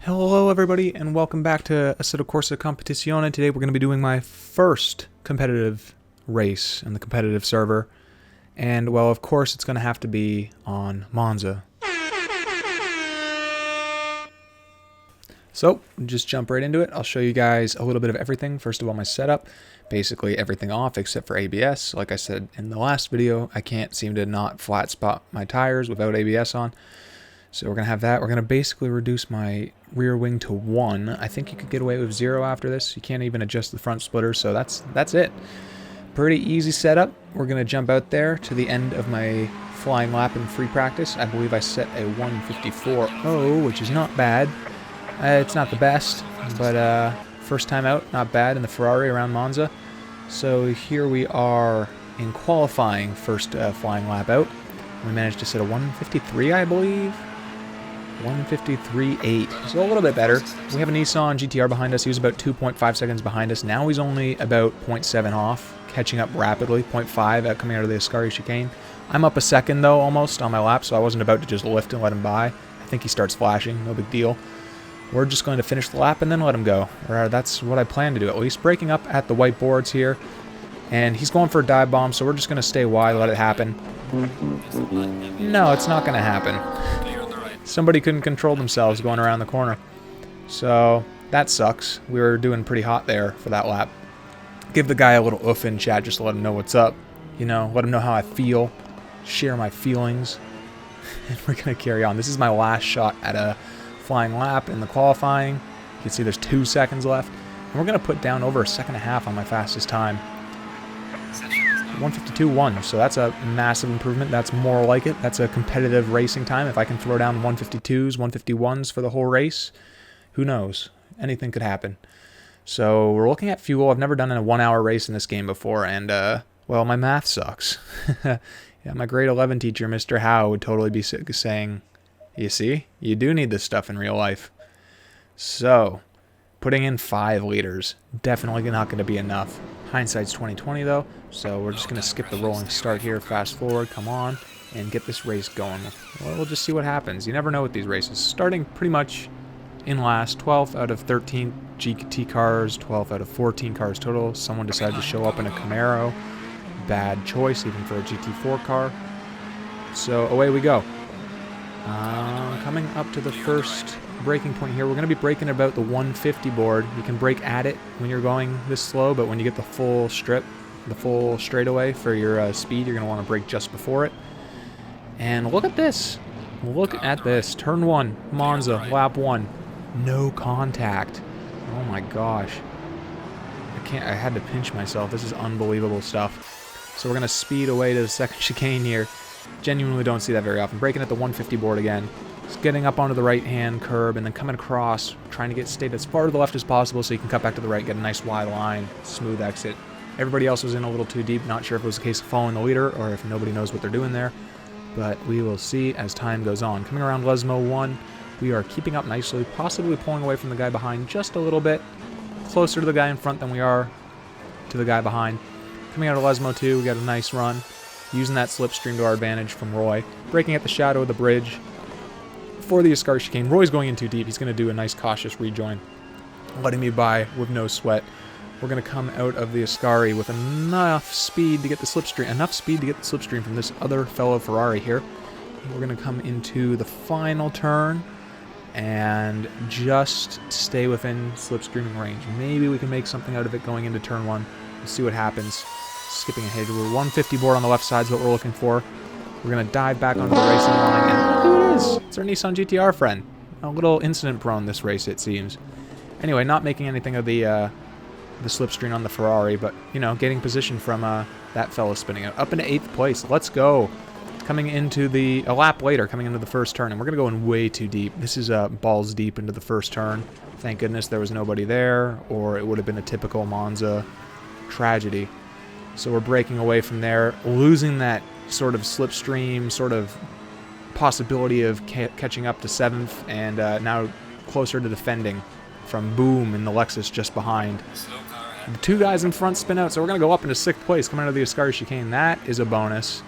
Hello everybody and welcome back to Assetto Corsa Competizione. Today we're going to be doing my first competitive race in the competitive server. And well, of course it's going to have to be on Monza. So, just jump right into it. I'll show you guys a little bit of everything. First of all, my setup. Basically everything off except for ABS. Like I said in the last video, I can't seem to not flat spot my tires without ABS on. So we're going to have that. We're going to basically reduce my rear wing to 1. I think you could get away with 0 after this. You can't even adjust the front splitter, so that's it. Pretty easy setup. We're going to jump out there to the end of my flying lap in free practice. I believe I set a 1:54.0, which is not bad. It's not the best, but first time out, not bad in the Ferrari around Monza. So here we are in qualifying, first flying lap out. We managed to set a 1:53, I believe. 1:53.8, so a little bit better. We have a Nissan GTR behind us. He was about 2.5 seconds behind us. Now he's only about 0.7 off, catching up rapidly. 0.5 coming out of the Ascari chicane. I'm up a second though, almost on my lap, so I wasn't about to just lift and let him by. I think he starts flashing, no big deal. We're just going to finish the lap and then let him go. Or that's what I plan to do, at least. Breaking up at the white boards here, and he's going for a dive bomb, so we're just going to stay wide, let it happen. No, it's not going to happen. Somebody couldn't control themselves going around the corner. So, that sucks. We were doing pretty hot there for that lap. Give the guy a little oof in chat just to let him know what's up. You know, let him know how I feel. Share my feelings. And we're going to carry on. This is my last shot at a flying lap in the qualifying. You can see there's 2 seconds left. And we're going to put down over a second and a half on my fastest time. 1:52.1, so that's a massive improvement. That's more like it. That's a competitive racing time. If I can throw down 1:52s, 1:51s for the whole race, who knows? Anything could happen. So we're looking at fuel. I've never done a 1-hour race in this game before, and well, my math sucks. Yeah, my grade 11 teacher, Mr. Howe, would totally be saying, you see, you do need this stuff in real life. So, putting in 5 liters, definitely not going to be enough. Hindsight's 20/20 though, so we're just going to skip the rolling start here, fast forward, come on, and get this race going. Well, we'll just see what happens. You never know with these races. Starting pretty much in last, 12th out of 13 GT cars, 12th out of 14 cars total. Someone decided to show up in a Camaro. Bad choice, even for a GT4 car. So away we go. Coming up to the first braking point here. We're going to be braking about the 150 board. You can brake at it when you're going this slow, but when you get the full strip, the full straightaway for your speed, you're going to want to brake just before it. And look at this. Look at this. Turn 1, Monza, lap 1. No contact. Oh my gosh. I had to pinch myself. This is unbelievable stuff. So we're going to speed away to the second chicane here. Genuinely don't see that very often. Braking at the 150 board again. Just getting up onto the right-hand curb and then coming across, trying to stay as far to the left as possible so you can cut back to the right, get a nice wide line, smooth exit. Everybody else was in a little too deep. Not sure if it was a case of following the leader or if nobody knows what they're doing there. But we will see as time goes on. Coming around Lesmo 1, we are keeping up nicely, possibly pulling away from the guy behind just a little bit. Closer to the guy in front than we are to the guy behind. Coming out of Lesmo 2, we got a nice run. Using that slipstream to our advantage from Roy. Braking at the shadow of the bridge for the Ascari chicane. Roy's going in too deep. He's going to do a nice cautious rejoin, letting me by with no sweat. We're going to come out of the Ascari with enough speed to get the slipstream from this other fellow Ferrari here. We're going to come into the final turn and just stay within slipstreaming range. Maybe we can make something out of it going into turn 1. We'll see what happens. Skipping ahead, we're 150 board on the left side is what we're looking for. We're going to dive back onto the racing line, and look who it is! It's our Nissan GTR friend. A little incident-prone this race, it seems. Anyway, not making anything of the slipstream on the Ferrari, but, you know, getting position from that fella spinning out. Up into 8th place. Let's go! Coming into a lap later, coming into the first turn, and we're going to go in way too deep. This is balls deep into the first turn. Thank goodness there was nobody there, or it would have been a typical Monza tragedy. So we're breaking away from there, losing that sort of slipstream, sort of possibility of catching up to 7th, and now closer to defending from Boom and the Lexus just behind. The 2 guys in front spin out, so we're going to go up into 6th place, coming out of the Ascari chicane. That is a bonus.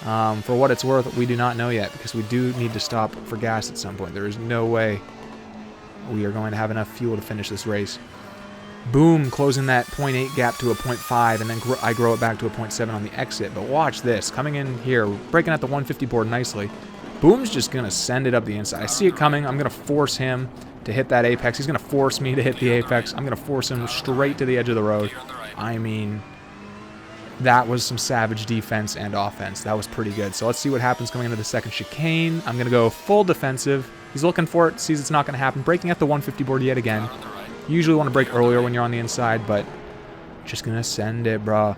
For what it's worth, we do not know yet, because we do need to stop for gas at some point. There is no way we are going to have enough fuel to finish this race. Boom, closing that 0.8 gap to a 0.5, and then I grow it back to a 0.7 on the exit. But watch this, coming in here, breaking out the 150 board nicely. Boom's just going to send it up the inside. I see it coming. I'm going to force him to hit that apex. He's going to force me to hit the apex. I'm going to force him straight to the edge of the road. I mean, that was some savage defense and offense. That was pretty good. So let's see what happens coming into the second chicane. I'm going to go full defensive. He's looking for it, sees it's not going to happen. Breaking at the 150 board yet again. You usually want to break earlier when you're on the inside, but just going to send it, bro.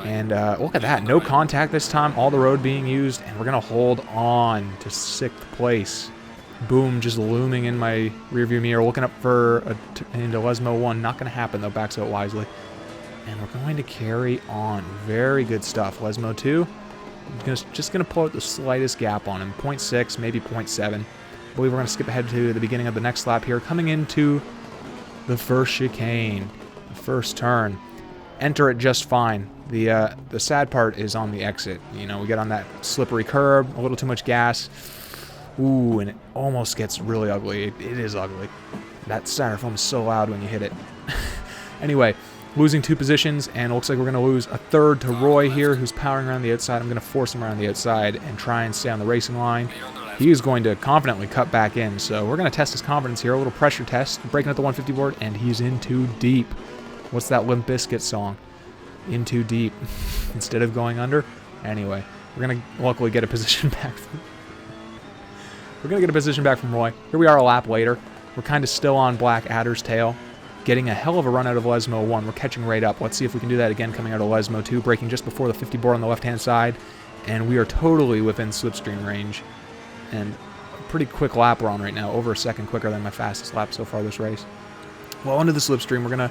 And look at that. No contact this time. All the road being used, and we're going to hold on to 6th place. Boom, just looming in my rearview mirror. Looking up for into Lesmo 1. Not going to happen, though. Backs out wisely. And we're going to carry on. Very good stuff. Lesmo 2. Just going to pull out the slightest gap on him. 0.6, maybe 0.7. I believe we're going to skip ahead to the beginning of the next lap here. Coming into the first chicane. The first turn. Enter it just fine. The sad part is on the exit. You know, we get on that slippery curb. A little too much gas. Ooh, and it almost gets really ugly. It is ugly. That styrofoam is so loud when you hit it. Anyway, losing 2 positions, and it looks like we're going to lose a third to Roy here, who's powering around the outside. I'm going to force him around the outside and try and stay on the racing line. He is going to confidently cut back in, so we're going to test his confidence here. A little pressure test, breaking at the 150 board, and he's in too deep. What's that Limp Bizkit song? In too deep. Instead of going under. Anyway, we're going to luckily get a position back. We're going to get a position back from Roy. Here we are a lap later. We're kind of still on Black Adder's tail. Getting a hell of a run out of Lesmo 1. We're catching right up. Let's see if we can do that again coming out of Lesmo 2. Braking just before the 50 board on the left-hand side. And we are totally within slipstream range. And a pretty quick lap we're on right now. Over a second quicker than my fastest lap so far this race. Well, into the slipstream, we're going to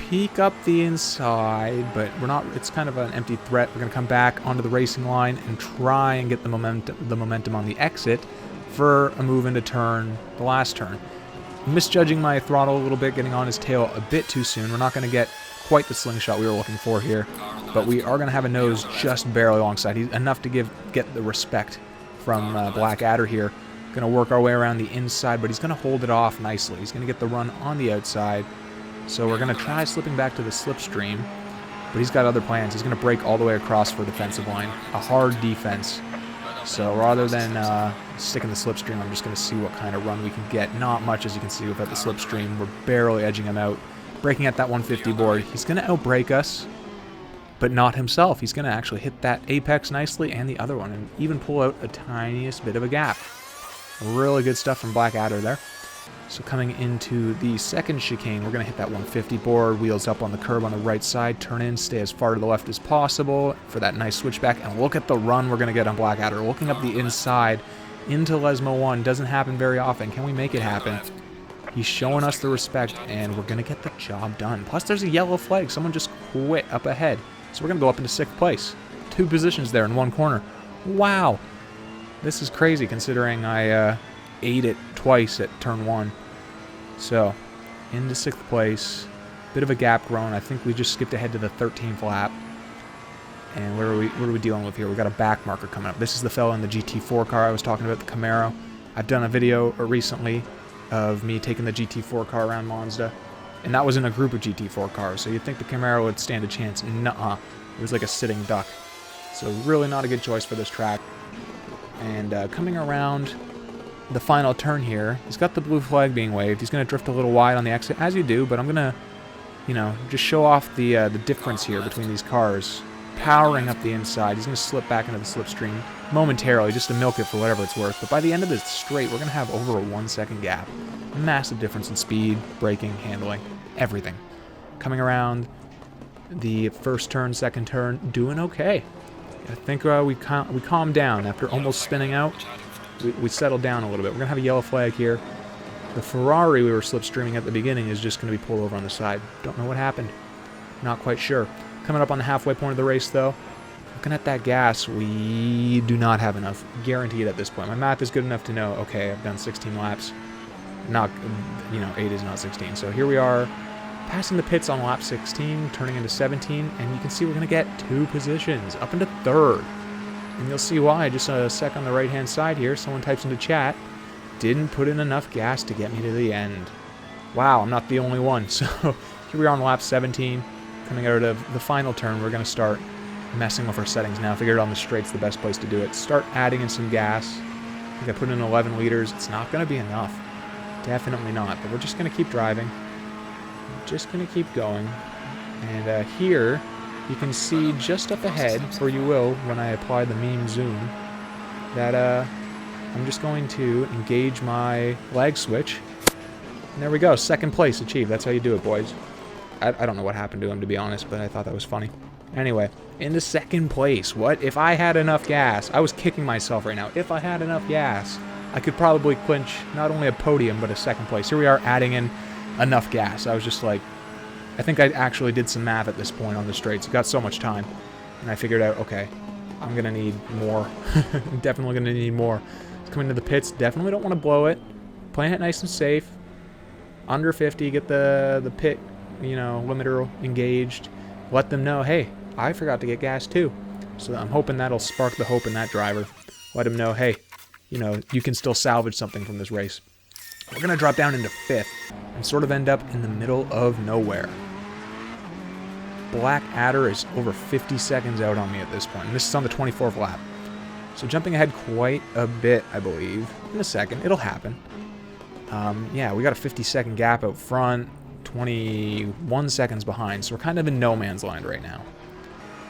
peek up the inside, but we're not. It's kind of an empty threat. We're going to come back onto the racing line and try and get the momentum on the exit for a move into the last turn. Misjudging my throttle a little bit, getting on his tail a bit too soon. We're not going to get quite the slingshot we were looking for here, but we are going to have a nose just barely alongside. He's enough to get the respect from Black Adder here. Going to work our way around the inside, but he's going to hold it off nicely. He's going to get the run on the outside. So we're going to try slipping back to the slipstream, but he's got other plans. He's going to break all the way across for defensive line. A hard defense. So rather than sticking the slipstream, I'm just going to see what kind of run we can get. Not much, as you can see, without the slipstream. We're barely edging him out. Breaking at that 150 board. He's going to outbrake us, but not himself. He's going to actually hit that apex nicely and the other one, and even pull out a tiniest bit of a gap. Really good stuff from Black Adder there. So coming into the second chicane, we're going to hit that 150 board, wheels up on the curb on the right side, turn in, stay as far to the left as possible for that nice switchback, and look at the run we're going to get on Black Adder. Looking up the inside into Lesmo 1 doesn't happen very often. Can we make it happen? He's showing us the respect, and we're going to get the job done. Plus, there's a yellow flag. Someone just quit up ahead. So we're going to go up into 6th place. 2 positions there in one corner. Wow. This is crazy considering I ate it twice at turn 1. So, into 6th place. Bit of a gap grown. I think we just skipped ahead to the 13th lap. And what are we dealing with here? We've got a back marker coming up. This is the fella in the GT4 car I was talking about, the Camaro. I've done a video recently of me taking the GT4 car around Monza. And that was in a group of GT4 cars. So you'd think the Camaro would stand a chance. Nuh-uh. It was like a sitting duck. So really not a good choice for this track. And coming around the final turn here, he's got the blue flag being waved. He's going to drift a little wide on the exit, as you do, but I'm going to, you know, just show off the difference here between these cars. Powering up the inside. He's going to slip back into the slipstream momentarily, just to milk it for whatever it's worth. But by the end of this straight, we're going to have over a 1-second gap. Massive difference in speed, braking, handling, everything. Coming around the first turn, second turn, doing okay. I think we calmed down after almost spinning out. We settled down a little bit. We're going to have a yellow flag here. The Ferrari we were slipstreaming at the beginning is just going to be pulled over on the side. Don't know what happened. Not quite sure. Coming up on the halfway point of the race, though. Looking at that gas, we do not have enough. Guaranteed at this point. My math is good enough to know, okay, I've done 16 laps. Not, 8 is not 16. So here we are, passing the pits on lap 16, turning into 17, and you can see we're going to get 2 positions, up into 3rd. And you'll see why just a sec on the right-hand side here. Someone types into chat. didn't put in enough gas to get me to the end. Wow, I'm not the only one. So here we are on lap 17. Coming out of the final turn, we're going to start messing with our settings now. Figured on the straight's the best place to do it. Start adding in some gas. I think I put in 11 liters. It's not going to be enough. Definitely not. But we're just going to keep driving. Just going to keep going. And here, you can see just up ahead, or you will when I apply the meme zoom, that I'm just going to engage my lag switch. And there we go. Second place achieved. That's how you do it, boys. I don't know what happened to him, to be honest, but I thought that was funny. Anyway, into second place. What? If I had enough gas, I was kicking myself right now. If I had enough gas, I could probably clinch not only a podium, but a second place. Here we are adding in enough gas. I was just like, I think I actually did some math at this point on the straights. Got so much time. And I figured out, okay, I'm going to need more. Definitely going to need more. Coming to the pits, definitely don't want to blow it. Playing it nice and safe. Under 50, get the pit, you know, limiter engaged. Let them know, hey, I forgot to get gas too. So I'm hoping that'll spark the hope in that driver. Let him know, hey, you know, you can still salvage something from this race. We're going to drop down into 5th and sort of end up in the middle of nowhere. Black Adder is over 50 seconds out on me at this point, and this is on the 24th lap. So jumping ahead quite a bit, I believe. In a second, it'll happen. Yeah, we got a 50-second gap out front, 21 seconds behind, so we're kind of in no man's land right now.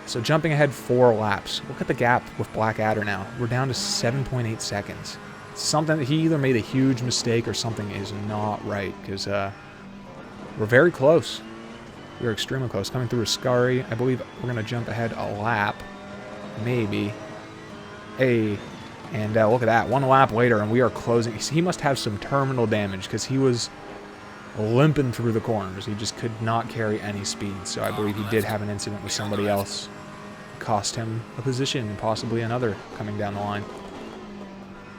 So jumping ahead 4 laps. Look at the gap with Black Adder now. We're down to 7.8 seconds. Something that he either made a huge mistake or something is not right, because we're very close. We're extremely close. Coming through Ascari, I believe we're going to jump ahead a lap, maybe. Hey, and look at that. 1 lap later, and we are closing. He must have some terminal damage, because he was limping through the corners. He just could not carry any speed, so I believe he did have an incident with somebody else. Cost him a position, and possibly another coming down the line.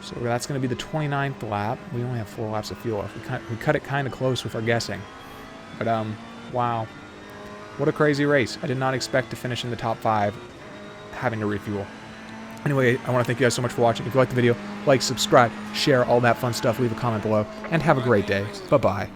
So that's going to be the 29th lap. We only have 4 laps of fuel left. We cut it kind of close with our guessing. But, wow. What a crazy race. I did not expect to finish in the top 5 having to refuel. Anyway, I want to thank you guys so much for watching. If you liked the video, like, subscribe, share, all that fun stuff. Leave a comment below. And have a great day. Bye-bye.